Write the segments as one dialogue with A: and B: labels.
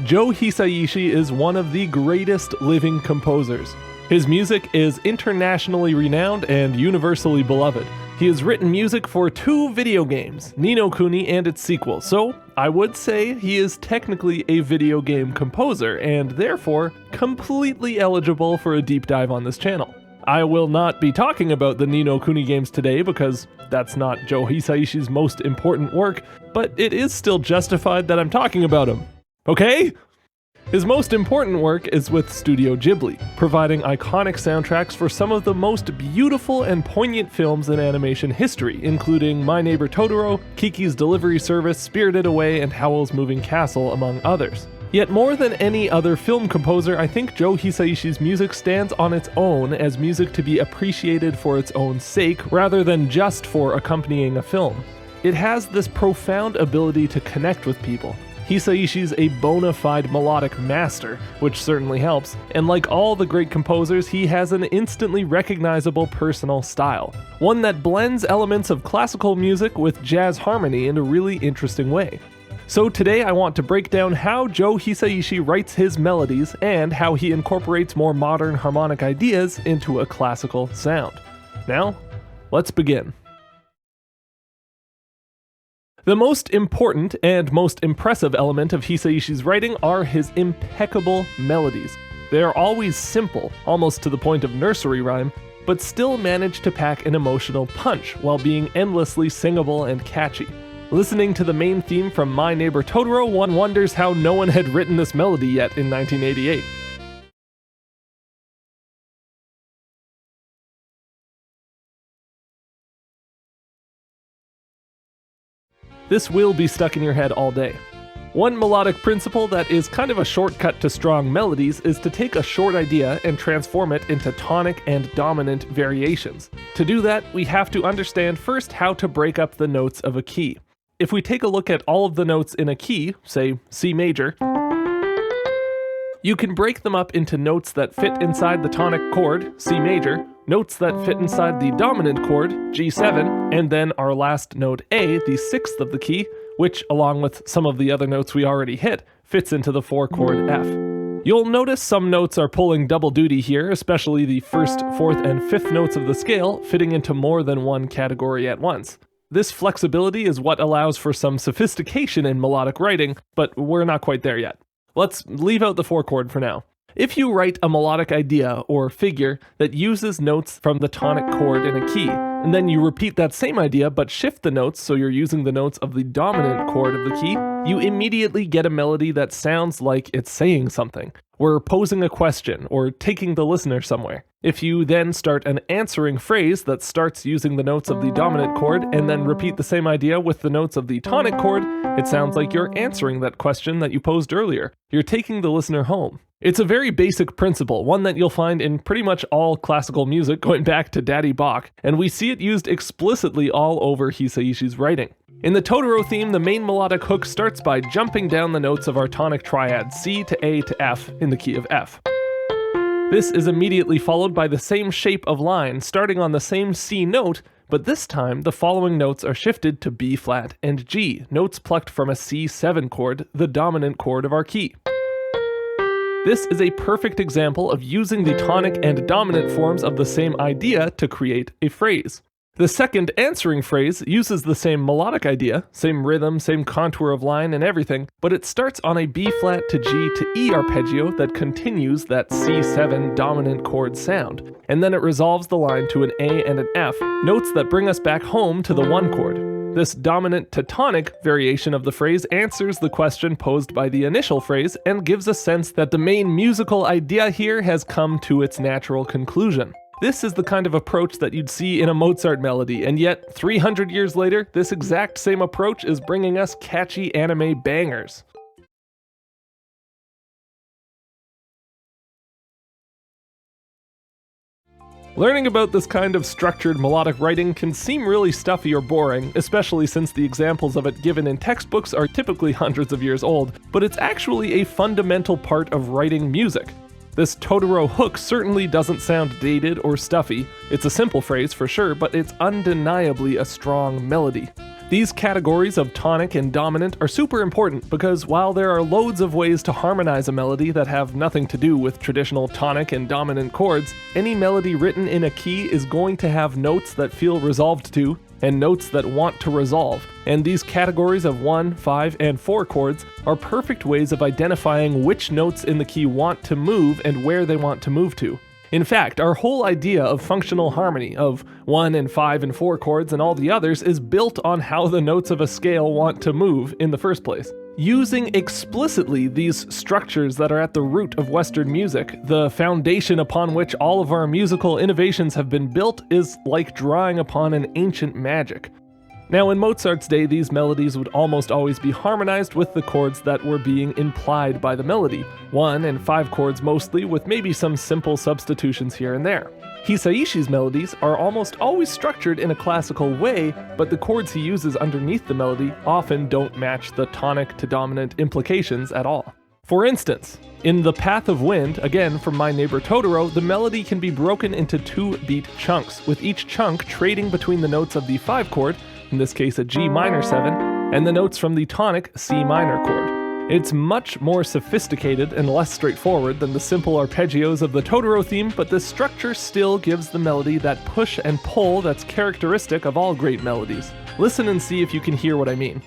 A: Joe Hisaishi is one of the greatest living composers. His music is internationally renowned and universally beloved. He has written music for 2 video games, Ni no Kuni and its sequel, so I would say he is technically a video game composer and therefore completely eligible for a deep dive on this channel. I will not be talking about the Ni no Kuni games today because that's not Joe Hisaishi's most important work, but it is still justified that I'm talking about him. Okay? His most important work is with Studio Ghibli, providing iconic soundtracks for some of the most beautiful and poignant films in animation history, including My Neighbor Totoro, Kiki's Delivery Service, Spirited Away, and Howl's Moving Castle, among others. Yet more than any other film composer, I think Joe Hisaishi's music stands on its own as music to be appreciated for its own sake, rather than just for accompanying a film. It has this profound ability to connect with people. Hisaishi's a bona fide melodic master, which certainly helps, and like all the great composers, he has an instantly recognizable personal style, one that blends elements of classical music with jazz harmony in a really interesting way. So today I want to break down how Joe Hisaishi writes his melodies and how he incorporates more modern harmonic ideas into a classical sound. Now, let's begin. The most important and most impressive element of Hisaishi's writing are his impeccable melodies. They are always simple, almost to the point of nursery rhyme, but still manage to pack an emotional punch while being endlessly singable and catchy. Listening to the main theme from My Neighbor Totoro, one wonders how no one had written this melody yet in 1988. This will be stuck in your head all day. One melodic principle that is kind of a shortcut to strong melodies is to take a short idea and transform it into tonic and dominant variations. To do that, we have to understand first how to break up the notes of a key. If we take a look at all of the notes in a key, say C major, you can break them up into notes that fit inside the tonic chord, C major, notes that fit inside the dominant chord, G7, and then our last note A, the 6th of the key, which, along with some of the other notes we already hit, fits into the 4-chord F. You'll notice some notes are pulling double duty here, especially the 1st, 4th, and 5th notes of the scale, fitting into more than one category at once. This flexibility is what allows for some sophistication in melodic writing, but we're not quite there yet. Let's leave out the 4-chord for now. If you write a melodic idea or figure that uses notes from the tonic chord in a key, and then you repeat that same idea but shift the notes so you're using the notes of the dominant chord of the key, you immediately get a melody that sounds like it's saying something. We're posing a question or taking the listener somewhere. If you then start an answering phrase that starts using the notes of the dominant chord and then repeat the same idea with the notes of the tonic chord, it sounds like you're answering that question that you posed earlier. You're taking the listener home. It's a very basic principle, one that you'll find in pretty much all classical music going back to Daddy Bach, and we see it used explicitly all over Hisaishi's writing. In the Totoro theme, the main melodic hook starts by jumping down the notes of our tonic triad C to A to F in the key of F. This is immediately followed by the same shape of line, starting on the same C note, but this time the following notes are shifted to B flat and G, notes plucked from a C7 chord, the dominant chord of our key. This is a perfect example of using the tonic and dominant forms of the same idea to create a phrase. The second answering phrase uses the same melodic idea, same rhythm, same contour of line and everything, but it starts on a B flat to G to E arpeggio that continues that C7 dominant chord sound, and then it resolves the line to an A and an F, notes that bring us back home to the 1 chord. This dominant to tonic variation of the phrase answers the question posed by the initial phrase and gives a sense that the main musical idea here has come to its natural conclusion. This is the kind of approach that you'd see in a Mozart melody, and yet 300 years later, this exact same approach is bringing us catchy anime bangers. Learning about this kind of structured melodic writing can seem really stuffy or boring, especially since the examples of it given in textbooks are typically hundreds of years old, but it's actually a fundamental part of writing music. This Totoro hook certainly doesn't sound dated or stuffy. It's a simple phrase for sure, but it's undeniably a strong melody. These categories of tonic and dominant are super important because while there are loads of ways to harmonize a melody that have nothing to do with traditional tonic and dominant chords, any melody written in a key is going to have notes that feel resolved to and notes that want to resolve, and these categories of 1, 5, and 4 chords are perfect ways of identifying which notes in the key want to move and where they want to move to. In fact, our whole idea of functional harmony, of 1 and 5 and 4 chords and all the others, is built on how the notes of a scale want to move in the first place. Using explicitly these structures that are at the root of Western music, the foundation upon which all of our musical innovations have been built, is like drawing upon an ancient magic. Now, in Mozart's day, these melodies would almost always be harmonized with the chords that were being implied by the melody, 1 and 5 chords mostly, with maybe some simple substitutions here and there. Hisaishi's melodies are almost always structured in a classical way, but the chords he uses underneath the melody often don't match the tonic to dominant implications at all. For instance, in The Path of Wind, again from My Neighbor Totoro, the melody can be broken into 2-beat chunks, with each chunk trading between the notes of the 5 chord, in this case a G minor 7, and the notes from the tonic C minor chord. It's much more sophisticated and less straightforward than the simple arpeggios of the Totoro theme, but this structure still gives the melody that push and pull that's characteristic of all great melodies. Listen and see if you can hear what I mean.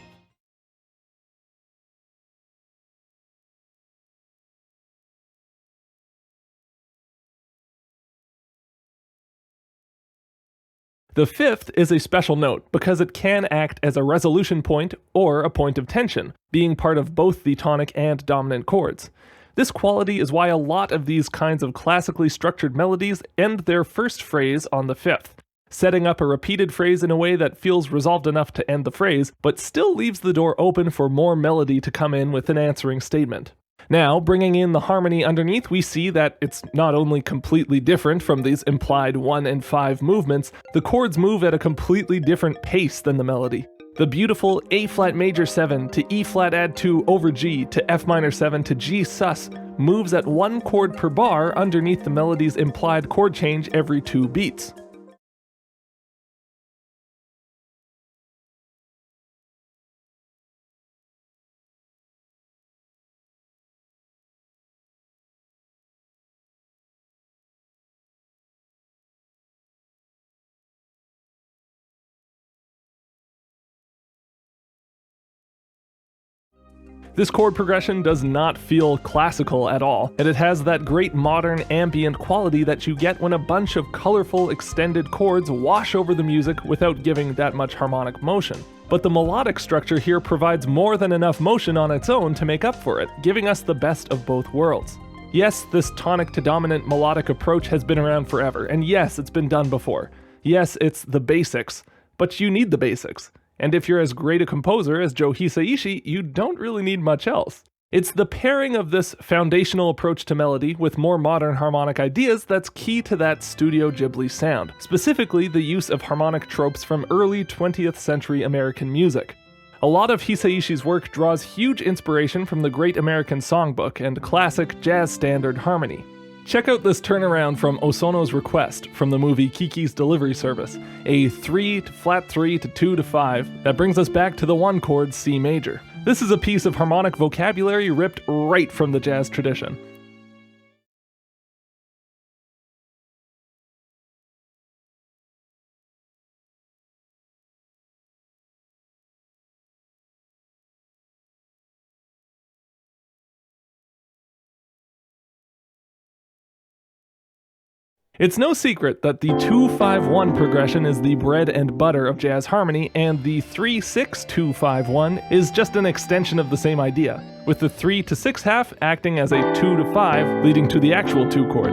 A: The fifth is a special note because it can act as a resolution point or a point of tension, being part of both the tonic and dominant chords. This quality is why a lot of these kinds of classically structured melodies end their first phrase on the fifth, setting up a repeated phrase in a way that feels resolved enough to end the phrase, but still leaves the door open for more melody to come in with an answering statement. Now, bringing in the harmony underneath, we see that it's not only completely different from these implied 1 and 5 movements, the chords move at a completely different pace than the melody. The beautiful A flat major 7 to E flat add 2 over G to F minor 7 to G sus moves at 1 chord per bar underneath the melody's implied chord change every 2 beats. This chord progression does not feel classical at all, and it has that great modern ambient quality that you get when a bunch of colorful extended chords wash over the music without giving that much harmonic motion. But the melodic structure here provides more than enough motion on its own to make up for it, giving us the best of both worlds. Yes, this tonic to dominant melodic approach has been around forever, and yes, it's been done before. Yes, it's the basics, but you need the basics. And if you're as great a composer as Joe Hisaishi, you don't really need much else. It's the pairing of this foundational approach to melody with more modern harmonic ideas that's key to that Studio Ghibli sound, specifically the use of harmonic tropes from early 20th century American music. A lot of Hisaishi's work draws huge inspiration from the Great American Songbook and classic jazz standard harmony. Check out this turnaround from Osono's Request from the movie Kiki's Delivery Service, a 3 to flat 3 to 2 to 5 that brings us back to the 1 chord C major. This is a piece of harmonic vocabulary ripped right from the jazz tradition. It's no secret that the 2-5-1 progression is the bread and butter of jazz harmony, and the 3-6-2-5-1 is just an extension of the same idea, with the 3 to 6 half acting as a 2 to 5, leading to the actual 2 chord.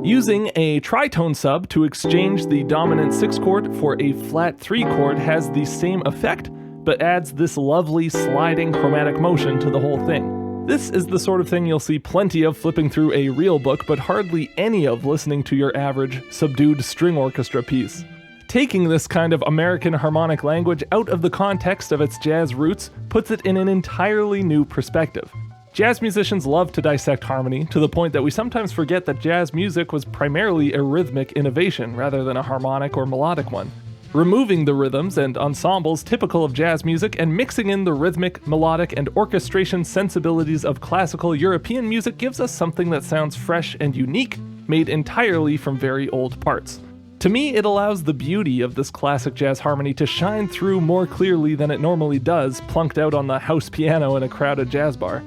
A: Using a tritone sub to exchange the dominant 6 chord for a flat 3 chord has the same effect, but adds this lovely sliding chromatic motion to the whole thing. This is the sort of thing you'll see plenty of flipping through a real book, but hardly any of listening to your average, subdued string orchestra piece. Taking this kind of American harmonic language out of the context of its jazz roots puts it in an entirely new perspective. Jazz musicians love to dissect harmony, to the point that we sometimes forget that jazz music was primarily a rhythmic innovation rather than a harmonic or melodic one. removing the rhythms and ensembles typical of jazz music and mixing in the rhythmic, melodic, and orchestration sensibilities of classical European music gives us something that sounds fresh and unique, made entirely from very old parts. To me, it allows the beauty of this classic jazz harmony to shine through more clearly than it normally does, plunked out on the house piano in a crowded jazz bar.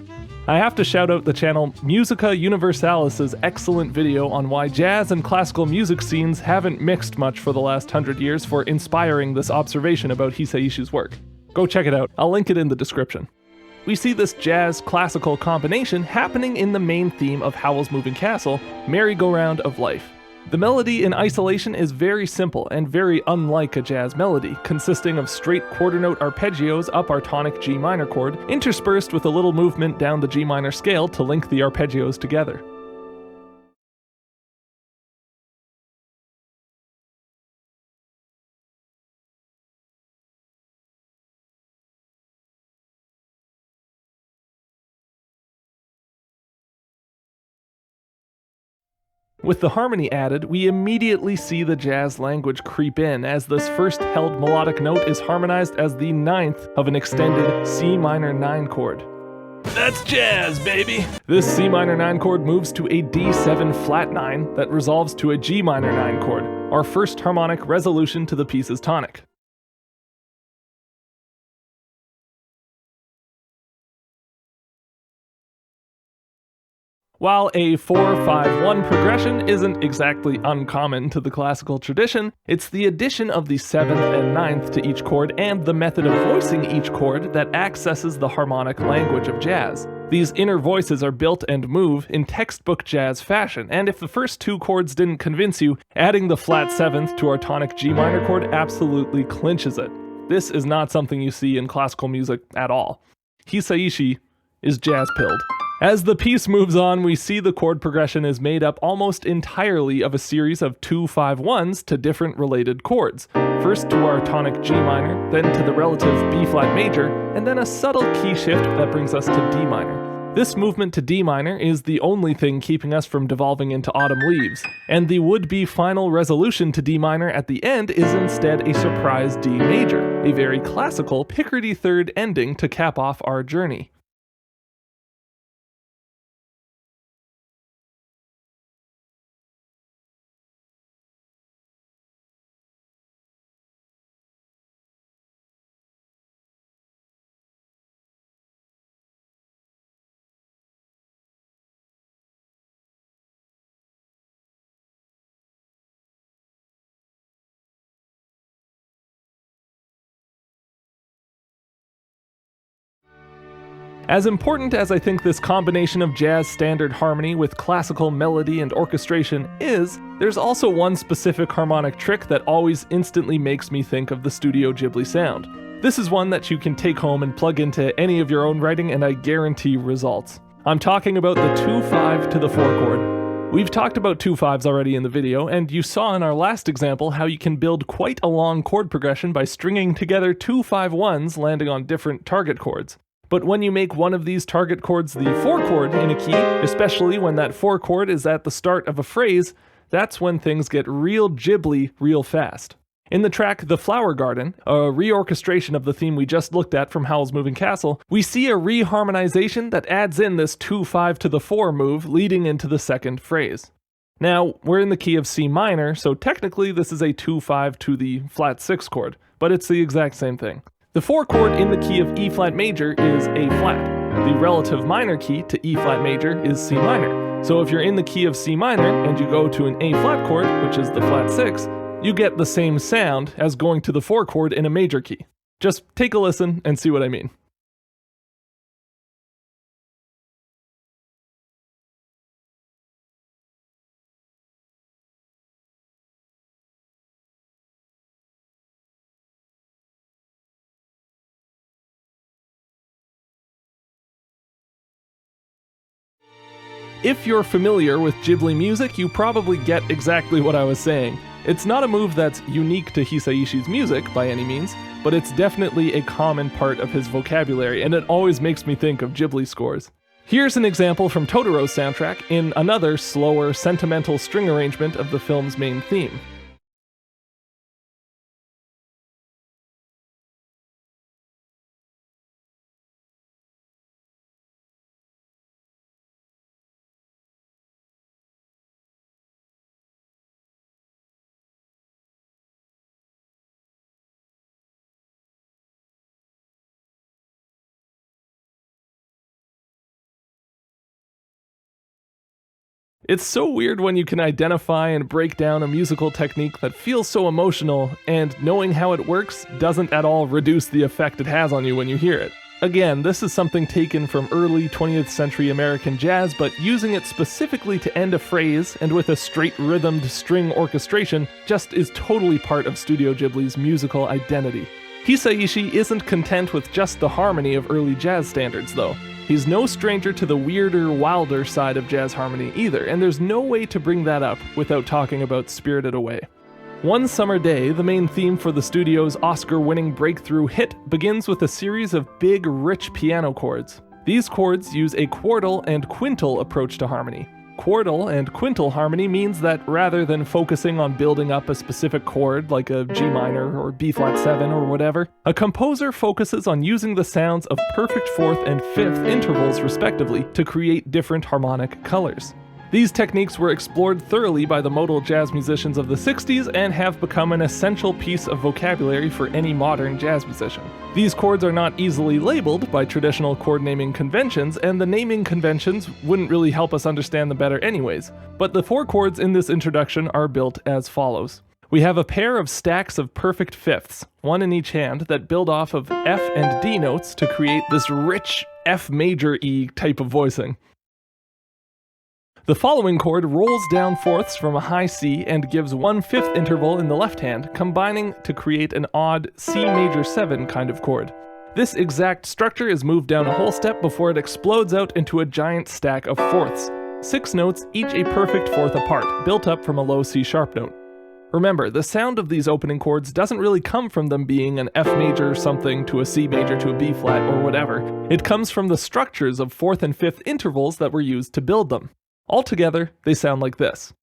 A: I have to shout out the channel Musica Universalis' excellent video on why jazz and classical music scenes haven't mixed much for the last 100 years for inspiring this observation about Hisaishi's work. Go check it out, I'll link it in the description. We see this jazz-classical combination happening in the main theme of Howl's Moving Castle, Merry-Go-Round of Life. The melody in isolation is very simple and very unlike a jazz melody, consisting of straight quarter note arpeggios up our tonic G minor chord, interspersed with a little movement down the G minor scale to link the arpeggios together. With the harmony added, we immediately see the jazz language creep in, as this first held melodic note is harmonized as the ninth of an extended C minor 9 chord. That's jazz, baby! This C minor 9 chord moves to a D7 flat 9 that resolves to a G minor 9 chord, our first harmonic resolution to the piece's tonic. While a 4-5-1 progression isn't exactly uncommon to the classical tradition, it's the addition of the 7th and 9th to each chord and the method of voicing each chord that accesses the harmonic language of jazz. These inner voices are built and move in textbook jazz fashion, and if the first two chords didn't convince you, adding the flat 7th to our tonic G minor chord absolutely clinches it. This is not something you see in classical music at all. Hisaishi is jazz-pilled. As the piece moves on, we see the chord progression is made up almost entirely of a series of 2-5-1s to different related chords. First to our tonic G minor, then to the relative B flat major, and then a subtle key shift that brings us to D minor. This movement to D minor is the only thing keeping us from devolving into autumn leaves, and the would-be final resolution to D minor at the end is instead a surprise D major, a very classical Picardy third ending to cap off our journey. As important as I think this combination of jazz standard harmony with classical melody and orchestration is, there's also one specific harmonic trick that always instantly makes me think of the Studio Ghibli sound. This is one that you can take home and plug into any of your own writing and I guarantee results. I'm talking about the 2-5 to the 4 chord. We've talked about 2-5s already in the video, and you saw in our last example how you can build quite a long chord progression by stringing together 2-5-1s landing on different target chords. But when you make one of these target chords the 4 chord in a key, especially when that 4 chord is at the start of a phrase, that's when things get real Ghibli real fast. In the track The Flower Garden, a reorchestration of the theme we just looked at from Howl's Moving Castle, we see a reharmonization that adds in this 2-5 to the 4 move leading into the second phrase. Now, we're in the key of C minor, so technically this is a 2-5 to the flat 6 chord, but it's the exact same thing. The 4 chord in the key of E flat major is A flat. The relative minor key to E flat major is C minor. So if you're in the key of C minor and you go to an A flat chord, which is the flat 6, you get the same sound as going to the 4 chord in a major key. Just take a listen and see what I mean. If you're familiar with Ghibli music, you probably get exactly what I was saying. It's not a move that's unique to Hisaishi's music by any means, but it's definitely a common part of his vocabulary, and it always makes me think of Ghibli scores. Here's an example from Totoro's soundtrack in another slower, sentimental string arrangement of the film's main theme. It's so weird when you can identify and break down a musical technique that feels so emotional, and knowing how it works doesn't at all reduce the effect it has on you when you hear it. Again, this is something taken from early 20th century American jazz, but using it specifically to end a phrase and with a straight rhythmed string orchestration just is totally part of Studio Ghibli's musical identity. Hisaishi isn't content with just the harmony of early jazz standards, though. He's no stranger to the weirder, wilder side of jazz harmony either, and there's no way to bring that up without talking about Spirited Away. One Summer Day, the main theme for the studio's Oscar-winning breakthrough hit, begins with a series of big, rich piano chords. These chords use a quartal and quintal approach to harmony. Quartal and quintal harmony means that rather than focusing on building up a specific chord like a G minor or B flat 7 or whatever, a composer focuses on using the sounds of perfect fourth and fifth intervals respectively to create different harmonic colors. These techniques were explored thoroughly by the modal jazz musicians of the 60s and have become an essential piece of vocabulary for any modern jazz musician. These chords are not easily labeled by traditional chord naming conventions, and the naming conventions wouldn't really help us understand them better anyways. But the 4 chords in this introduction are built as follows. We have a pair of stacks of perfect fifths, one in each hand, that build off of F and D notes to create this rich F major E type of voicing. The following chord rolls down fourths from a high C and gives 1/5 interval in the left hand, combining to create an odd C major 7 kind of chord. This exact structure is moved down a whole step before it explodes out into a giant stack of fourths. 6 notes, each a perfect fourth apart, built up from a low C sharp note. Remember, the sound of these opening chords doesn't really come from them being an F major something to a C major to a B flat or whatever. It comes from the structures of fourth and fifth intervals that were used to build them. Altogether, they sound like this.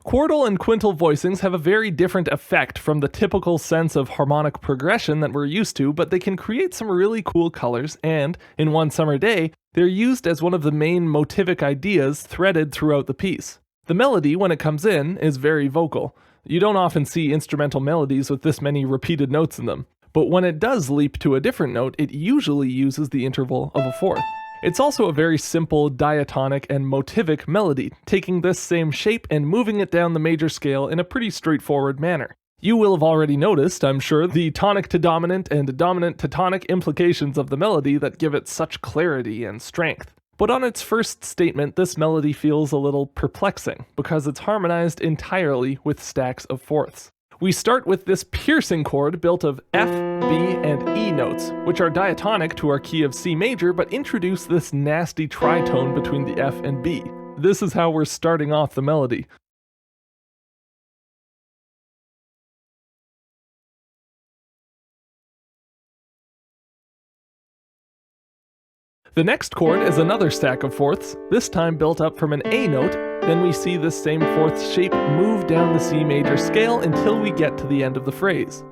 A: Quartal and quintal voicings have a very different effect from the typical sense of harmonic progression that we're used to, but they can create some really cool colors, and, in One Summer Day, they're used as one of the main motivic ideas threaded throughout the piece. The melody, when it comes in, is very vocal. You don't often see instrumental melodies with this many repeated notes in them, but when it does leap to a different note, it usually uses the interval of a fourth. It's also a very simple diatonic and motivic melody, taking this same shape and moving it down the major scale in a pretty straightforward manner. You will have already noticed, I'm sure, the tonic to dominant and dominant to tonic implications of the melody that give it such clarity and strength. But on its first statement, this melody feels a little perplexing, because it's harmonized entirely with stacks of fourths. We start with this piercing chord built of F, B, and E notes, which are diatonic to our key of C major, but introduce this nasty tritone between the F and B. This is how we're starting off the melody. The next chord is another stack of fourths, this time built up from an A note. Then we see this same fourth shape move down the C major scale until we get to the end of the phrase.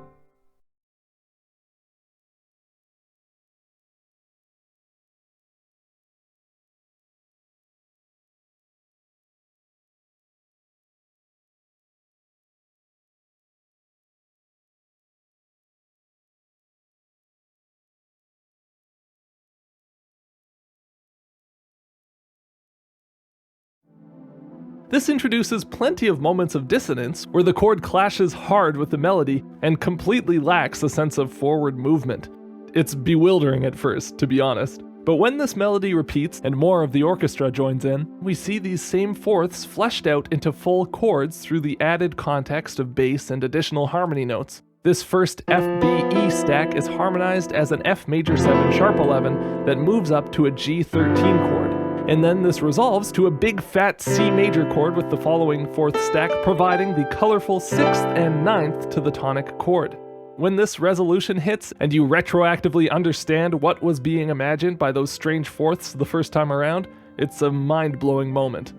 A: This introduces plenty of moments of dissonance where the chord clashes hard with the melody and completely lacks a sense of forward movement. It's bewildering at first, to be honest. But when this melody repeats and more of the orchestra joins in, we see these same fourths fleshed out into full chords through the added context of bass and additional harmony notes. This first F-B-E stack is harmonized as an F major 7 sharp 11 that moves up to a G13 chord. And then this resolves to a big fat C major chord with the following fourth stack, providing the colorful 6th and 9th to the tonic chord. When this resolution hits, and you retroactively understand what was being imagined by those strange fourths the first time around, it's a mind-blowing moment.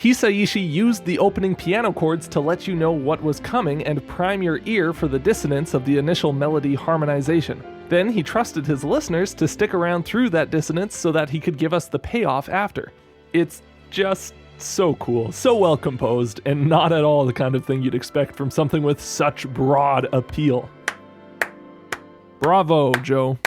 A: Hisaishi used the opening piano chords to let you know what was coming and prime your ear for the dissonance of the initial melody harmonization. Then he trusted his listeners to stick around through that dissonance so that he could give us the payoff after. It's just so cool, so well composed, and not at all the kind of thing you'd expect from something with such broad appeal. Bravo, Joe.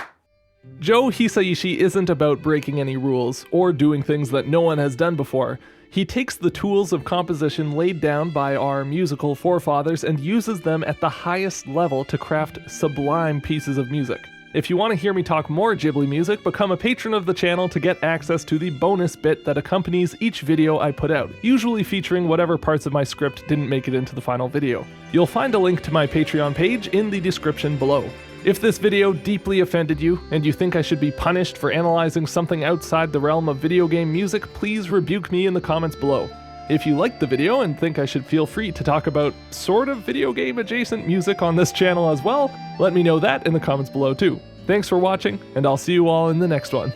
A: Joe Hisaishi isn't about breaking any rules or doing things that no one has done before. He takes the tools of composition laid down by our musical forefathers and uses them at the highest level to craft sublime pieces of music. If you want to hear me talk more Ghibli music, become a patron of the channel to get access to the bonus bit that accompanies each video I put out, usually featuring whatever parts of my script didn't make it into the final video. You'll find a link to my Patreon page in the description below. If this video deeply offended you, and you think I should be punished for analyzing something outside the realm of video game music, please rebuke me in the comments below. If you liked the video and think I should feel free to talk about sort of video game adjacent music on this channel as well, let me know that in the comments below too. Thanks for watching, and I'll see you all in the next one.